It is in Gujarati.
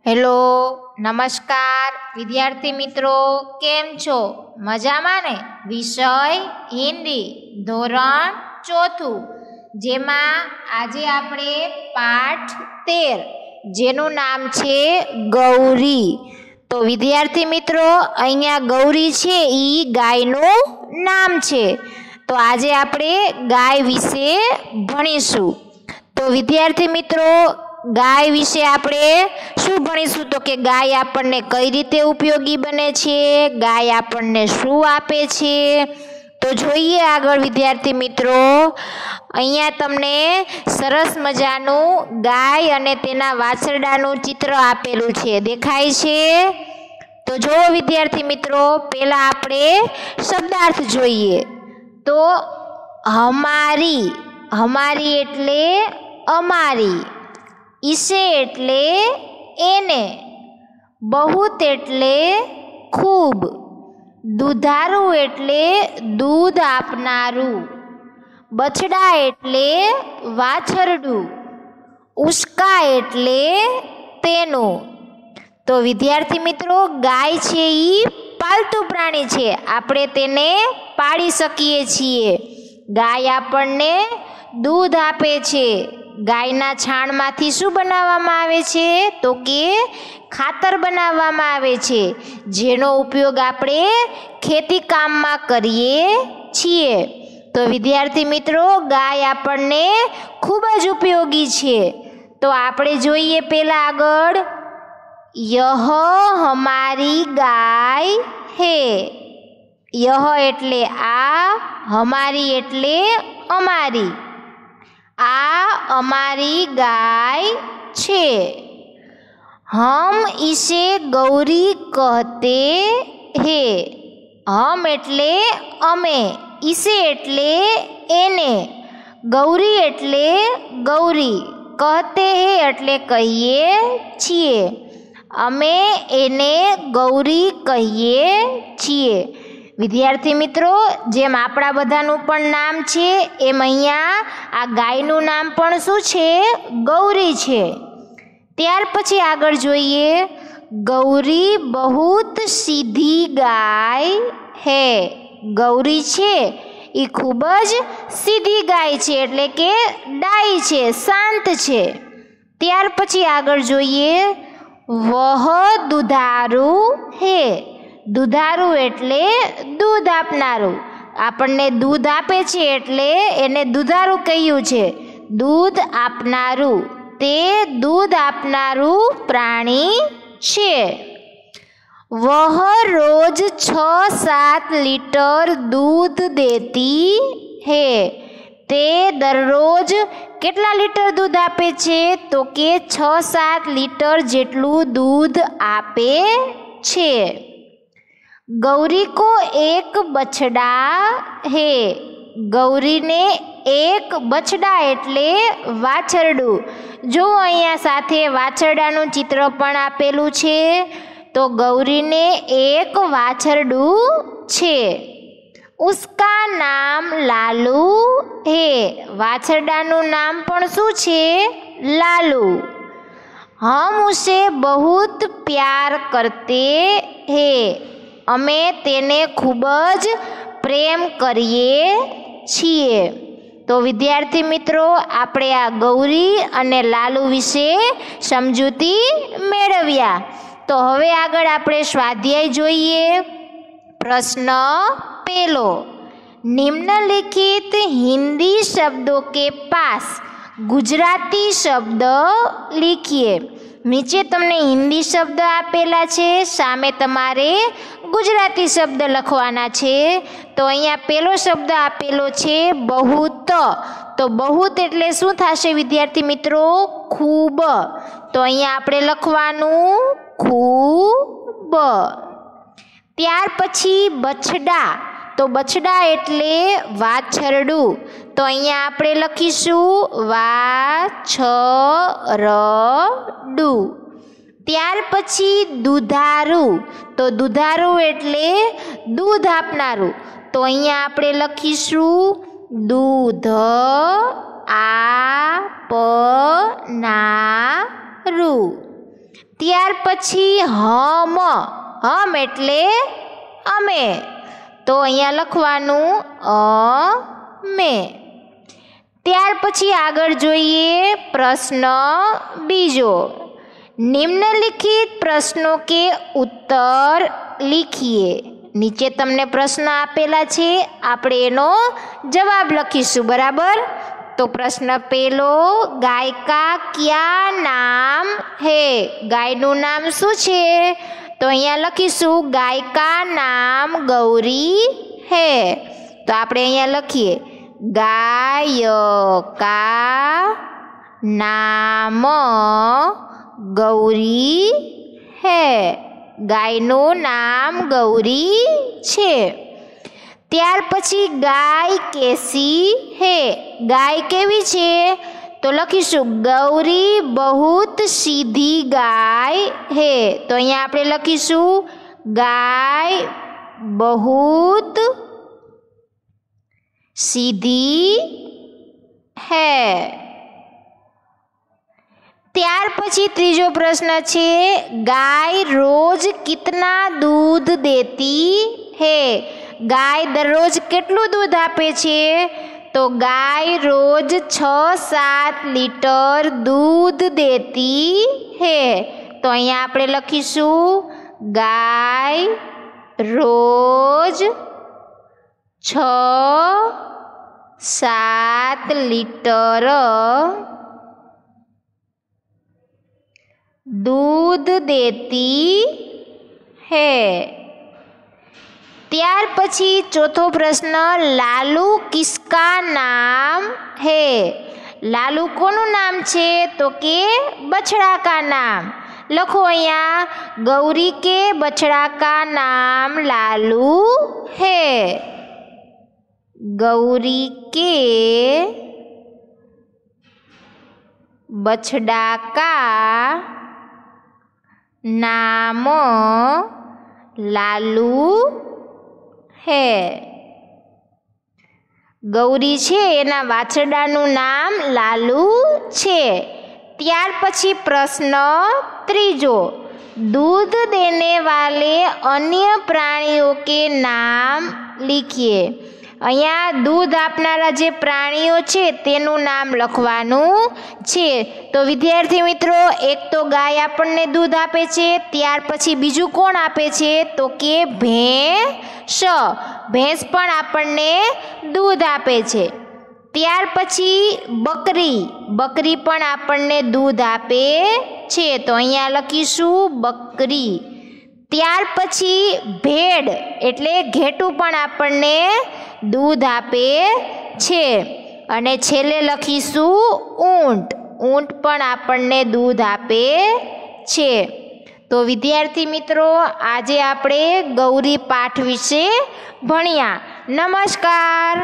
હેલો, નમસ્કાર વિદ્યાર્થી મિત્રો, કેમ છો? મજામાં ને? વિષય હિન્દી, ધોરણ 4, જેમાં આજે આપણે પાઠ 13 જેનું નામ છે ગૌરી. તો વિદ્યાર્થી મિત્રો, અહીંયા ગૌરી છે એ ગાયનું નામ છે. તો આજે આપણે ગાય વિશે ભણીશું. તો વિદ્યાર્થી મિત્રો, ગાય વિશે આપણે શું ભણીશું? તો કે ગાય આપણને કઈ રીતે ઉપયોગી બને છે, ગાય આપણને શું આપે છે. તો જોઈએ આગળ વિદ્યાર્થી મિત્રો. અહીંયા તમને સરસ મજાનું ગાય અને તેના વાછરડાનું ચિત્ર આપેલું છે, દેખાય છે? તો જો વિદ્યાર્થી મિત્રો, પહેલા આપણે શબ્દાર્થ જોઈએ. તો હમારી, હમારી એટલે અમારી, ઈસે એટલે એને, બહુત એટલે ખૂબ, દુધારું એટલે દૂધ આપનારું, બછડા એટલે વાછરડું, ઉસ્કા એટલે તેનું. તો વિદ્યાર્થી મિત્રો, ગાય છે એ પાલતુ પ્રાણી છે, આપણે તેને પાળી શકીએ છીએ. ગાય આપણને દૂધ આપે છે. ગાયના છાણમાંથી શું બનાવવામાં આવે છે? તો કે ખાતર બનાવવામાં આવે છે, જેનો ઉપયોગ આપણે ખેતી કામમાં કરીએ છીએ. તો વિદ્યાર્થી મિત્રો, ગાય આપણને ખૂબ જ ઉપયોગી છે. તો આપણે જોઈએ પહેલા આગળ, યહ હમારી ગાય હે. યહ એટલે આ, હમારી એટલે અમારી, આ અમારી ગાય છે. હમ ઇસે ગૌરી કહતે હે. હમ એટલે અમે, ઇસે એટલે એને, ગૌરી એટલે ગૌરી, કહતે હે એટલે કહીએ છીએ. અમે એને ગૌરી કહીએ છીએ. વિદ્યાર્થી મિત્રો, જેમ આપણા બધાનું પણ નામ છે, એમ અહીંયા આ ગાયનું નામ પણ શું છે? ગૌરી છે. ત્યાર પછી આગળ જોઈએ, ગૌરી બહુત સીધી ગાય હે. ગૌરી છે એ ખૂબ જ સીધી ગાય છે, એટલે કે ડાઈ છે, શાંત છે. ત્યાર પછી આગળ જોઈએ, વહ દુધારું હે. દુધારું એટલે દૂધ આપનારું. આપણને દૂધ આપે છે એટલે એને દુધારું કહ્યું છે, દૂધ આપનારું. તે દૂધ આપનારું પ્રાણી છે. વહ રોજ 6-7 લીટર દૂધ દેતી હે. તે દરરોજ કેટલા લીટર દૂધ આપે છે? તો કે 6-7 લીટર જેટલું દૂધ આપે છે. गौरी को एक बछड़ा है. गौरीने एक बछड़ा એટલે વાછરડું. જો અહીંયા સાથે વાછરડાનું ચિત્ર પણ આપેલું છે. તો ગૌરીને એક વાછરડું છે. उसका नाम लालू है. વાછરડાનું નામ પણ શું છે? લાલू. हम उसे बहुत प्यार करते हैं. અમે તેને ખૂબ જ પ્રેમ કરીએ છીએ. તો વિદ્યાર્થી મિત્રો, આપણે આ ગૌરી અને લાલુ વિશે સમજૂતી મેળવ્યા. તો હવે આગળ આપણે સ્વાધ્યાય જોઈએ. પ્રશ્ન પહેલો, निम्नलिखित हिंदी शब्दों के पास गुजराती शब्द लिखिए. નીચે તમને હિન્દી શબ્દ આપેલા છે, સામે તમારે ગુજરાતી શબ્દ લખવાના છે. તો અહીંયા પહેલો શબ્દ આપેલો છે બહુત. તો બહુત એટલે શું થશે વિદ્યાર્થી મિત્રો? ખૂબ. તો અહીંયા આપણે લખવાનું ખૂબ. ત્યાર પછી બછડા. તો બછડા એટલે વાછરડું. તો અહીંયા આપણે લખીશું વાછરડું. ત્યાર પછી દુધારું. તો દુધારું એટલે દૂધ આપનારું. તો અહીંયા આપણે લખીશું દૂધ આપનારું. ત્યાર પછી હમ, હમ એટલે અમે, તો અહીંયા લખવાનું અમે. ત્યાર પછી આગળ જોઈએ પ્રશ્ન બીજો. निम्नलिखित प्रश्नों के उत्तर लिखिए. નીચે તમને પ્રશ્ન આપેલા છે, આપણે એનો જવાબ લખીશું. બરાબર? તો પ્રશ્ન પહેલો, ગાય કા ક્યા નામ હે? ગાયનું નામ શું છે? તો અહીંયા લખીશું ગાય કા નામ ગૌરી હે. તો આપણે અહીંયા લખીએ ગાય કા નામ ગૌરી હે. ગાયનું નામ ગૌરી છે. ત્યાર પછી ગાય કેસી હે? ગાય કેવી છે? તો લખીશું ગૌરી બહુત સીધી ગાય હે. તો અહીંયા આપણે લખીશું ગાય બહુત સીધી હે. ત્યાર પછી ત્રીજો પ્રશ્ન છે, ગાય રોજ કિતના દૂધ દેતી હે? ગાય દરરોજ કેટલું દૂધ આપે છે? તો ગાય રોજ 6-7 લીટર દૂધ દેતી હે. તો અહીંયા આપણે લખીશું ગાય રોજ 6-7 લીટર दूध देती है. ત્યાર પછી ચોથો પ્રશ્ન, લાલू किसका नाम है? લાલू કોનું નામ છે? તો કે બછડા કા નામ. લખો અહીંયા ગૌરી કે બछड़ा का नाम लालू है. गौरी के बछड़ा का नाम लालू है. ગૌરી છે એના વાછરડાનું નામ લાલુ છે. ત્યાર પછી પ્રશ્ન ત્રીજો, दूध देने वाले अन्य प्राणियों के नाम लिखिए. અહીંયા દૂધ આપનારા જે પ્રાણીઓ છે તેનું નામ લખવાનું છે. તો વિદ્યાર્થી મિત્રો, એક તો ગાય આપણને દૂધ આપે છે, ત્યાર પછી બીજું કોણ આપે છે? તો કે ભેંસ. ભેંસ પણ આપણને દૂધ આપે છે. ત્યાર પછી બકરી, બકરી પણ આપણને દૂધ આપે છે. તો અહીંયા લખીશું બકરી. ત્યાર પછી ભેડ એટલે ઘેટું પણ આપણને દૂધ આપે છે. અને છેલ્લે લખીશું ઊંટ, ઊંટ પણ આપણને દૂધ આપે છે. તો વિદ્યાર્થી મિત્રો, આજે આપણે ગૌરી પાઠ વિશે ભણ્યા. નમસ્કાર.